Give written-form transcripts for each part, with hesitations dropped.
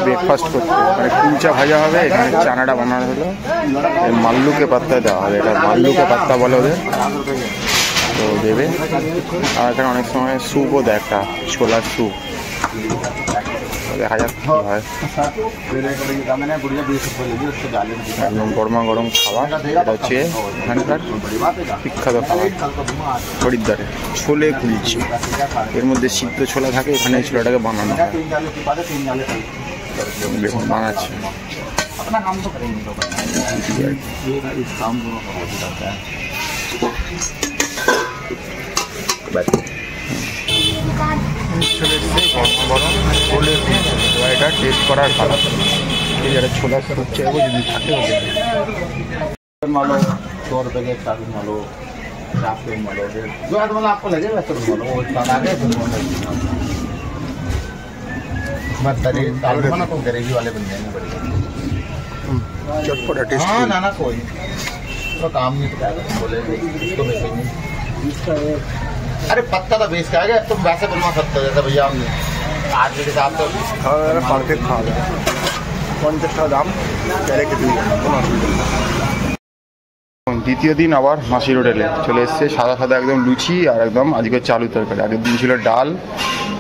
Breakfast করতে, মানে কুলচা ভাজা হবে, এখানে চানাটা বানানো হলো, মাল্লুকে পাত্তা দেওয়া হবে, এটা মাল্লুকে পাত্তা বলে ওদের, তো দেবে। আর এখানে অনেক সময় স্যুপও দেয়, একটা ছোলার স্যুপ, দেখা যাক কী হয়। একদম গরমা গরম খাবার, এটা হচ্ছে এখানকার বিখ্যাত খাবার হরিদ্বারে, ছোলে কুলচা। এর মধ্যে সিদ্ধ ছোলা থাকে, এখানে এই ছোলাটাকে বানানো হয়, দেখুন বানাচ্ছে। চলে এসছে গরম গরম ছোলে কুলচা, এটা টেস্ট করার খাবার। এই যারা ছোলা হচ্ছে যদি থাকে मालो 100 रुपए के 4 मालो 4 मालो जो आज वाला आपको लगे वैसे मालो वो बना के मत तरी दाल बना को गरीबी वाले बन जाएंगे बढ़िया चटपटा टेस्ट। हाँ ना कोई तो काम नहीं तो बोले इसको बेचेंगे। अरे पत्ता तो बेच के आ गया, तुम वैसे बनवा सकते हो जैसे भैया हमने आज के हिसाब से পার্কেট খাওয়া যায়, 50 টাকা দাম, ডাইরেক্ট দিয়ে কোনো অসুবিধা নেই। দ্বিতীয় দিন আবার মাসির হোটেলে চলে এসছে, সাদা সাদা একদম লুচি আর একদম আজকে চালু তরকারি। আগের দিন ছিল ডাল,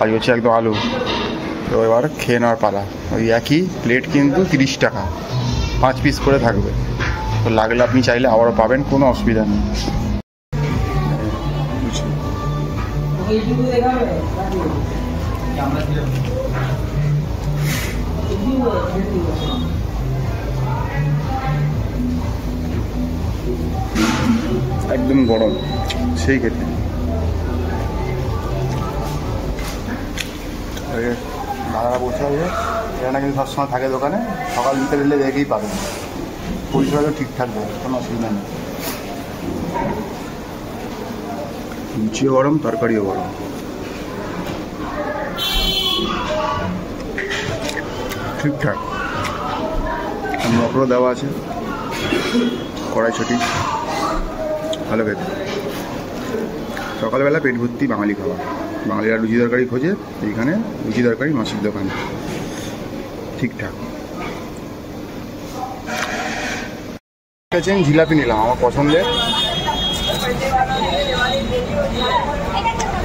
আজ হচ্ছে একদম আলু। তো এবার খেয়ে নেওয়ার পালা। ওই একই প্লেট কিন্তু 30 টাকা, 5 পিস করে থাকবে। তো লাগলে আপনি চাইলে আবারও পাবেন, কোনো অসুবিধা নেই। একদম গরম, সেই খেতে। দাদারা বসে আছে, এখানে কিন্তু সবসময় থাকে দোকানে, সকাল দিতে গেলে দেখেই পাবেন, পরিষেবা তো ঠিকঠাক দেয়, কোনো অসুবিধা নেই। লুচিও গরম, তরকারিও গরম। ঠিকঠাক মটরও দেওয়া আছে, কড়াইশুঁটি, ভালো খেতে। সকালবেলা পেট ভর্তি বাঙালি খাবার, বাঙালিরা লুচি তরকারি খোঁজে, এইখানে লুচি তরকারি মাসির দোকানে ঠিকঠাক। জিলাপি নিলাম আমার পছন্দের,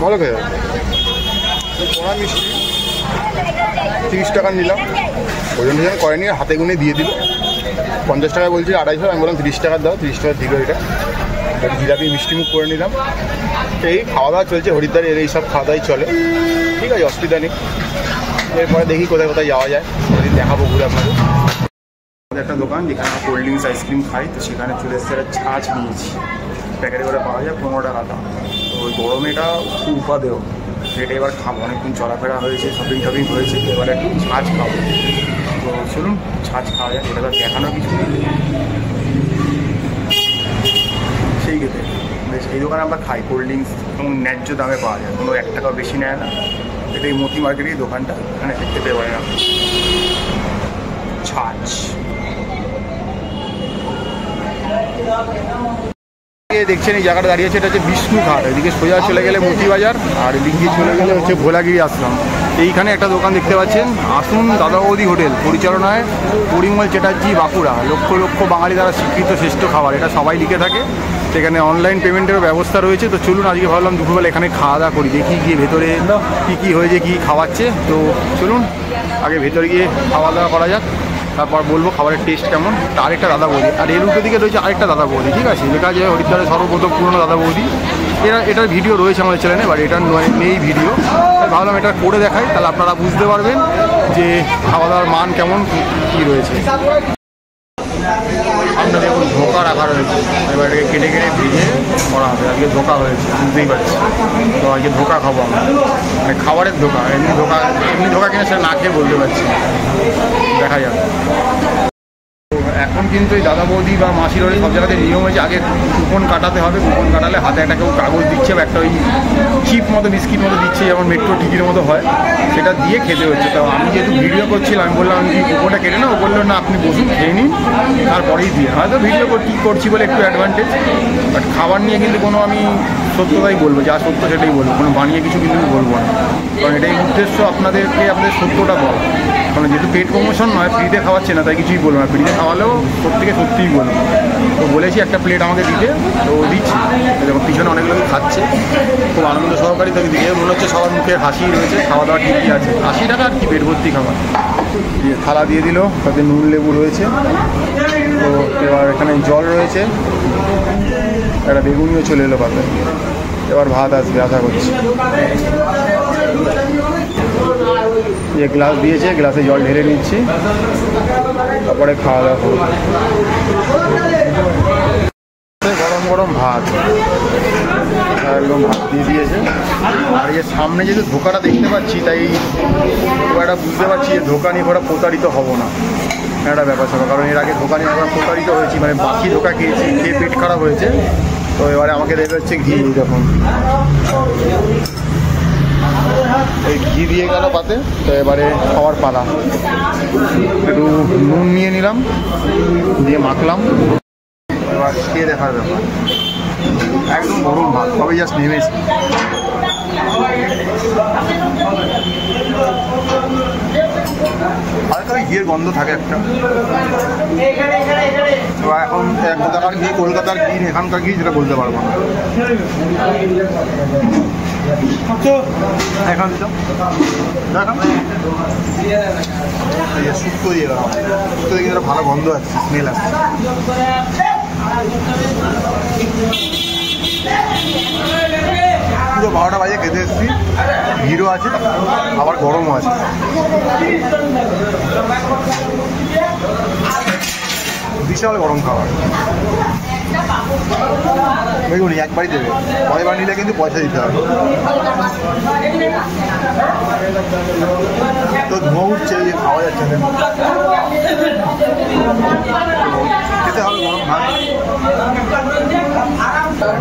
ভালো খেয়ে পোড়া মিষ্টি 30 টাকা নিলাম, ওজন টোজন করেনি, হাতে গুনে দিয়ে দিল। 50 টাকা বলছি, 250, আমি বললাম 30 টাকার দাও, 30 টাকা দিল। এটা জিলাপি মিষ্টি মুখ করে নিলাম। এই খাওয়া দাওয়া চলছে হরিদ্বারে, এর এইসব খাওয়া দাওয়াই চলে, ঠিক আছে, অসুবিধা নেই। এরপরে দেখি কোথায় কোথায় যাওয়া যায়, যদি দেখাবো ঘুরে আপনাদের। আমাদের একটা দোকান যেখানে আমরা কোল্ড ড্রিঙ্কস আইসক্রিম খাই, তো সেখানে চলে এসছে একটা ছাঁচ নিয়েছি, প্যাকেটে করে পাওয়া যায় 15 টাকা দাম। তো ওই গরমে এটা খুব উপাদেয়, সেটা এবার খাবো, অনেকদিন চলাফেরা হয়েছে, শপিং টপিং হয়েছে, এবার একটু ছাঁচ খাবো। তো চলুন ছাঁচ খাওয়া যায়, এটা তো দেখানো কিছু নেই, সেই খেতে বেশ। এই দোকানে আমরা খাই কোল্ড ড্রিঙ্কস, এবং ন্যায্য দামে পাওয়া যায়, কোনো 1 টাকাও বেশি নেয় না। এটা এই মতি মার্কেটের দোকানটা, এখানে দেখতে পেয়ে পারেন আপনি ছাঁচ। দেখছেন এই জায়গাটা দাঁড়িয়েছে, এটা হচ্ছে বিষ্ণুঘাট, এদিকে সোজা চলে গেলে মতিবাজার, আর এদিকে চলে গেলে হচ্ছে ভোলাগিরি আশ্রম। এইখানে একটা দোকান দেখতে পাচ্ছেন, আসুন দাদা বৌদি হোটেল, পরিচালনায় পরিমল চ্যাটার্জি, বাঁকুড়া। লক্ষ লক্ষ বাঙালি দ্বারা স্বীকৃত শ্রেষ্ঠ খাবার, এটা সবাই লিখে থাকে। সেখানে অনলাইন পেমেন্টেরও ব্যবস্থা রয়েছে। তো চলুন আজকে ভাবলাম দুপুরবেলা এখানে খাওয়া দাওয়া করি, দেখি গিয়ে ভেতরে কী কী হয়েছে, কী খাওয়াচ্ছে। তো চলুন আগে ভেতরে গিয়ে খাওয়া দাওয়া করা যাক, তারপর বলবো খাবারের টেস্ট কেমন। আরেকটা দাদা বৌদি, আর এর উল্টো দিকে রয়েছে আরেকটা দাদা বৌদি, ঠিক আছে, লেখা আছে হরিদ্বারের সর্বপ্রথম পুরনো দাদা বৌদি। এটার ভিডিও রয়েছে আমাদের চ্যানেলে, বাট এটার নেই ভিডিও। ভাবলাম এটা করে দেখাই, তাহলে আপনারা বুঝতে পারবেন যে খাওয়া দাওয়ার মান কেমন, কী রয়েছে। সামনে দেখুন ধোকা রাখা রয়েছে, এবার এটাকে কেটে কেটে ভেজে করা হবে। আজকে ধোকা হয়েছে, বুঝতেই পারছি। তো আজকে ধোকা খাবো আমরা, মানে খাবারের ধোকা। এমনি ধোকা কিনা সেটা না খেয়ে বলতে পারছি, দেখা যাবে। এখন কিন্তু এই দাদা বৌদি বা মাসির বাড়ি সব জায়গাতে নিয়ম হয়েছে, আগে কুপন কাটাতে হবে। কুপন কাটালে হাতে একটা কেউ কাগজ দিচ্ছে, বা একটা ওই চিপ মতো বিস্কিট মতো দিচ্ছে, যেমন মেট্রো টিকিটের মতো হয়, সেটা দিয়ে খেতে হচ্ছে। তো আমি যেহেতু ভিডিও করছিলাম, আমি বললাম আমি কি কুপনটা কেটে না? ও বললো না, আপনি বসুন খেয়ে নিন, তারপরেই দিয়ে। হয়তো ভিডিও করছি বলে একটু অ্যাডভান্টেজ, বাট খাবার নিয়ে কিন্তু কোনো আমি সত্যতাই বলবো, যা সত্য সেটাই বলবো, কোনো বানিয়ে কিছু কিন্তু বলবো না, কারণ এটাই উদ্দেশ্য আপনাদের সত্যটা বলা। কারণ যেহেতু পেট প্রমোশন নয়, ফ্রিতে খাওয়াচ্ছে না, তাই কিছুই বলবো না। ফ্রিতে খাওয়ালেও প্রত্যেকে সত্যিই বলবো। তো বলেছি একটা প্লেট আমাকে দিতে, তো দিচ্ছি। যখন পিছনে অনেক লোক খাচ্ছে, খুব আনন্দ সহকারী তাকে দিয়ে মনে হচ্ছে সবার মুখে হাসি রয়েছে, খাওয়া দাওয়া ঠিকই আছে। 80 টাকা আর কি, পেট ভর্তি খাবার। দিয়ে থালা দিয়ে দিল, তাতে নুন লেবু রয়েছে। তো এবার এখানে জল রয়েছে, একটা বেগুনিও চলে এলো পাতে। এবার ভাত আসবে আশা করছি। যে গ্লাস দিয়েছে, গ্লাসে জল ঢেলে নিচ্ছি, তারপরে খাওয়া দাওয়া করবো। গরম গরম ভাত, একদম ভাত দিয়ে দিয়েছে। আর এই সামনে যেহেতু ধোকাটা দেখতে পাচ্ছি, তাই একটা বুঝতে পারছি যে ধোকা নিয়ে ওরা প্রতারিত হবো না, একটা ব্যাপার স্যাপার। কারণ এর আগে ধোকা নিয়ে আমরা প্রতারিত হয়েছি, মানে বাকি ধোকা খেয়েছি, খেয়ে পেট খারাপ হয়েছে। তো এবারে আমাকে দেবে হচ্ছে ঘি। দেখুন এই ঘি দিয়ে গেল পাতে। তো এবারে খাওয়ার পালা। একটু নুন নিয়ে নিলাম, দিয়ে মাখলাম। এবার খেয়ে দেখার ব্যাপার। একদম গরম ভাত, তবে জাস্ট নেমেছি। হালকা ঘিয়ের গন্ধ থাকে একটা। তো এখন কোথাকার ঘি, কলকাতার ঘি, এখানকার ঘি, যেটা বলতে পারবো না। এখন শুক্তো দিয়ে গেলাম, শুক্তো দিয়ে একটা ভালো গন্ধ আছে, স্মেল আছে। 12টা বাজে খেতে এসেছি, ভিড়ও আছে, আবার গরমও আছে। বিশাল গরম খাবার। দেখুন একবারই দেবে, পরেরবার নিলে কিন্তু পয়সা দিতে হবে। তো ধোঁয়া উঠছে, যে খাওয়া যাচ্ছে না, খেতে হবে গরম ভাত।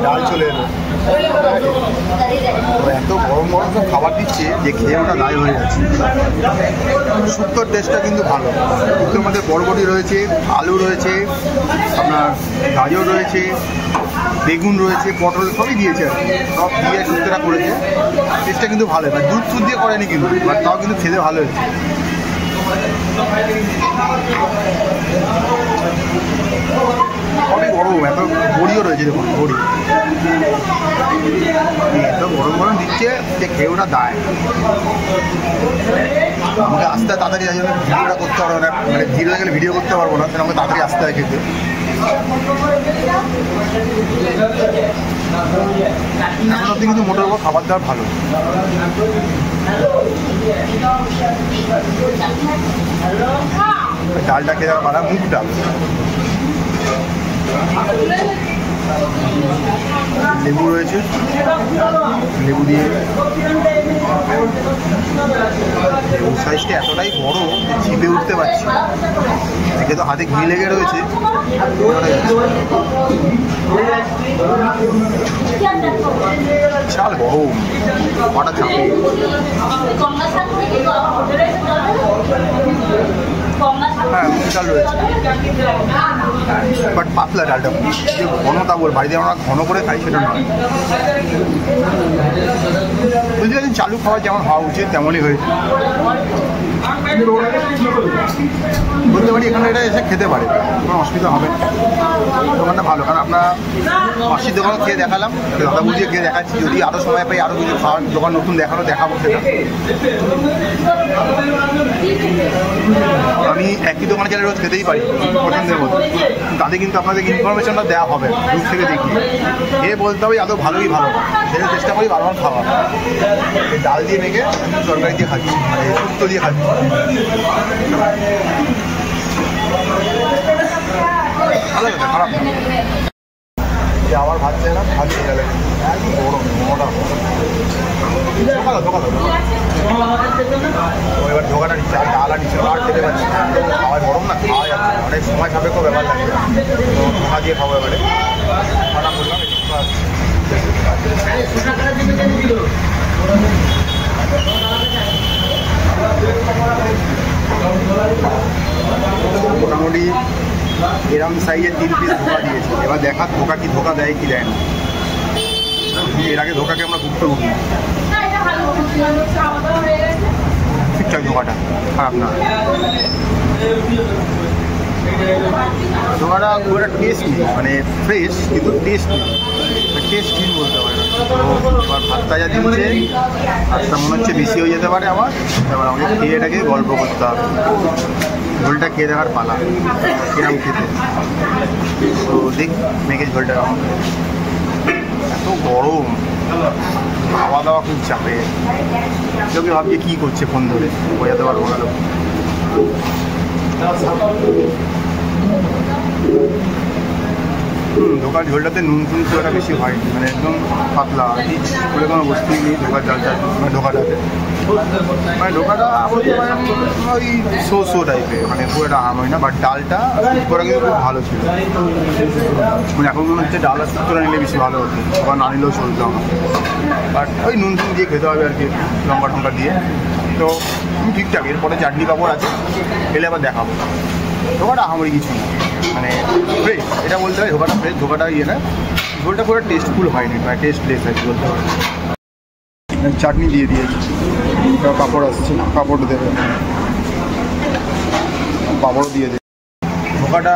ডাল চলে এলো। এত গরম গরম সব খাবার দিচ্ছে যে খেয়ে ওটা দায় হয়ে যাচ্ছে। শুক্তোর টেস্টটা কিন্তু ভালো। শুক্তোর মধ্যে বরবটি রয়েছে, আলু রয়েছে, আপনার গাজর রয়েছে, বেগুন রয়েছে, পটল সবই দিয়েছে আর কি। সব দিয়ে শুক্তোটা করেছে, টেস্টটা কিন্তু ভালো। এবার দুধ দুধ দিয়ে করেনি কিন্তু, বাট তাও কিন্তু খেতে ভালো হয়েছে। সবই গরম, এত বড়িও রয়েছে, দেখুন বড়ি এত গরম গরম দিচ্ছে যে খেয়ে ওটা দায়। আমাকে আসতে তাড়াতাড়ি ভিডিওটা করতে পারবো না, মানে ভিড় হয়ে গেলে ভিডিও করতে পারবো না, সেটা আমাকে তাড়াতাড়ি আসতে হয় খেতে। এখন অব্দি কিন্তু মোটের উপর খাবার দাবার ভালো। ডালটা খেয়ে যাওয়া মারা, মুগ ডাল, লেবু রয়েছে, লেবু দিয়ে। লেবুর সাইজটা এতটাই বড় যে চিপে উঠতে পারছি, একে তো হাতে ঘি লেগে রয়েছে। বিশাল গরম, কটা চাপে। হ্যাঁ ডাল রয়েছে, বাট পাতলা ডালটা। যে ঘনতা বল, বাড়িতে আমরা ঘন করে খাই সেটা নয়। বুঝতে পারছেন, চালু খাবার যেমন হওয়া উচিত তেমনই হয়েছে। বলতে পারি এখানে এটা এসে খেতে পারে, কোনো অসুবিধা হবে না। দোকানটা ভালো, কারণ আপনার মাসির দোকানও খেয়ে দেখালাম, দাদা বুঝিয়ে খেয়ে দেখাচ্ছি। যদি আরও সময় পাই আরও কিছু খাওয়ার দোকান নতুন দেখাবো সেটা। আমি একই দোকানে গেলে রোজ খেতেই পারি পছন্দের মতো, তাতে কিন্তু আপনাদের ইনফরমেশনটা দেওয়া হবে দূর থেকে দেখি। খেয়ে বলতে হবে আদৌ ভালোই ভালো, সেটা চেষ্টা করি বারবার খাওয়া। ডাল দিয়ে মেখে তরকারি দিয়ে খাচ্ছি, মানে শুক্তো দিয়ে খাচ্ছি। ভালো লাগে, খারাপ না। আবার ভাত চাইলাম, ভাত খেয়ে গেলে গরম মোটা এবার ঢোকাটা নিচ্ছে, আর ডাল আর নিচ্ছে, আর খেতে পারছি খাওয়ায় গরম না, খাওয়া যাচ্ছে না, অনেক সময় সাপেক্ষ ব্যাপার লাগে। তো ঢোকা দিয়ে খাবো এবারে। খাওয়াটা করলাম, মোটামুটি এরকম সাইজের 3 পিস ধোকা দিয়েছে। এবার দেখার ধোকা কি ধোকা দেয় কি দেয় না। এর আগে ধোকাকে আমরা ভুক্তভোগী। ঠিকঠাক ধোকাটা, খারাপ না। ধোকাটা খুব একটা টেস্ট নেই, মানে ফ্রেশ কিন্তু টেস্ট নেই, টেস্ট ঠিক বলতে পারে না। তো এবার ভাতটা যা দিচ্ছে, ভাতটা মনে হচ্ছে বেশি হয়ে যেতে পারে আমার। এবার আমাকে খেয়ে এটাকে গল্প করতে হবে, ঝোলটা খেয়ে দেখার পালা, কিরম খেতে। তো দেখ মেঘে ঝোলটা এত গরম, খাওয়া দাওয়া খুব চাপে। লোকে ভাবছে কী করছে ফোন ধরে, বোঝাতে পারবো না লোক। ধোকার ঝোলটাতে নুন টুন খুব একটা বেশি হয়নি, মানে একদম পাতলা, রিচ বলে কোনো বস্তুই নেই ধোকার চালটা, মানে ধোকাটাতে। মানে ধোকাটা বলতে পারেন ওই শো টাইপের, মানে খুব একটা আম হয় না। বাট ডালটা ওরা কিন্তু খুব ভালো ছিল, মানে এখন মনে হচ্ছে ডাল আর শুক্তোটা নিলে বেশি ভালো হতো, আবার না নিলেও চলতো আমার। বাট ওই নুন টুন দিয়ে খেতে হবে আর কি, লঙ্কা টঙ্কা দিয়ে। তো ঠিকঠাক। এরপরে চাটনি পাঁপড় আছে, এলে আবার দেখাবো। ধোকাটা আমারই কিছু না, মানে ফ্রেশ এটা বলতে হয়। ধোকাটা ফ্রেশ, ধোকাটা ইয়ে না, ঝোলটা পুরো টেস্টফুল হয়নি, মানে টেস্টলেস আর কি বলতে পারে। চাটনি দিয়ে দিয়েছি, পাঁপড় আসছে, পাঁপড় দেবে, পাঁপড়ও দিয়ে দেবে। ধোকাটা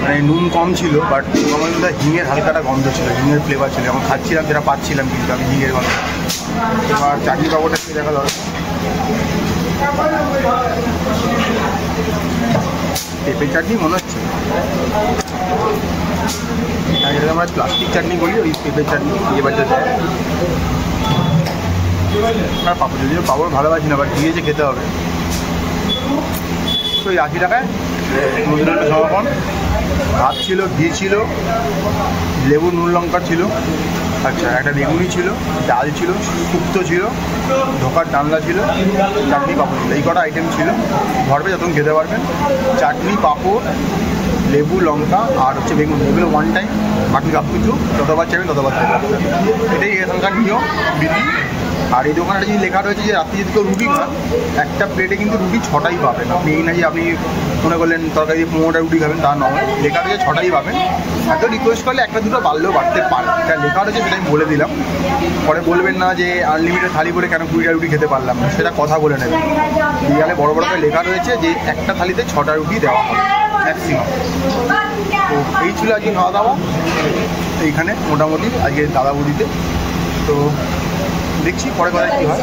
মানে নুন কম ছিল, বাট আমার মধ্যে হিঙের হালকাটা গন্ধ ছিল, হিঙের ফ্লেভার ছিল। এখন খাচ্ছিলাম যেটা পাচ্ছিলাম, কিন্তু আমি হিঙের গন্ধ। এবার চাটনি পাঁপড়টা খেয়ে দেখা দরকার। পেঁপে চাটনি মনে হচ্ছে, যেটা আমরা প্লাস্টিক চাটনি বলি, ওই পেঁপে চাটনি দিয়ে বাচ্চা দেয়। আর পাঁপড় যদিও পাঁপড় ভালোবাসি না, বাট দিয়েছে খেতে হবে। তো ওই 80 টাকায় নজরুলের সমাপন। ভাত ছিল, ঘি ছিল, লেবু নুন লঙ্কা ছিল, আচ্ছা একটা বেগুনি ছিল, ডাল ছিল, শুক্তো ছিল, ধোকার ডালনা ছিল, চাটনি পাঁপড় ছিল। এই কটা আইটেম ছিল। ঘরবে যতক্ষণ খেতে পারবেন। চাটনি পাঁপড়, লেবু লঙ্কা আর হচ্ছে বেগুন, এগুলো ওয়ান টাইম। বাকি সব কিছু যতবার চাইবেন ততবার দেবেন। এটাই এখানকার নিয়ম বিধি। আর এই দোকানটা যদি লেখা রয়েছে যে রাত্রি যদি কেউ রুটি খান, একটা প্লেটে কিন্তু রুটি 6টাই পাবেন। আপনি এই না যে আপনি মনে করলেন তরকারি দিয়ে 15টা রুটি খাবেন, তা নয়। লেখা রয়েছে 6টাই পাবেন। এত রিকোয়েস্ট করলে একটা দুটো বাড়লেও বাড়তে পারে, এটা লেখা রয়েছে, সেটা আমি বলে দিলাম। পরে বলবেন না যে আনলিমিটেড থালি করে কেন 20টা রুটি খেতে পারলাম না, সেটা কথা বলে নেবেন। দিয়ালে বড় বড় করে লেখা রয়েছে যে একটা থালিতে 6টা রুটি দেওয়া হবে ম্যাক্সিমাম। তো এই ছিল আজকে খাওয়া দাওয়া এইখানে মোটামুটি আজকে দাদা বৌদিতে। তো দেখছি পরে কথা কী হয়।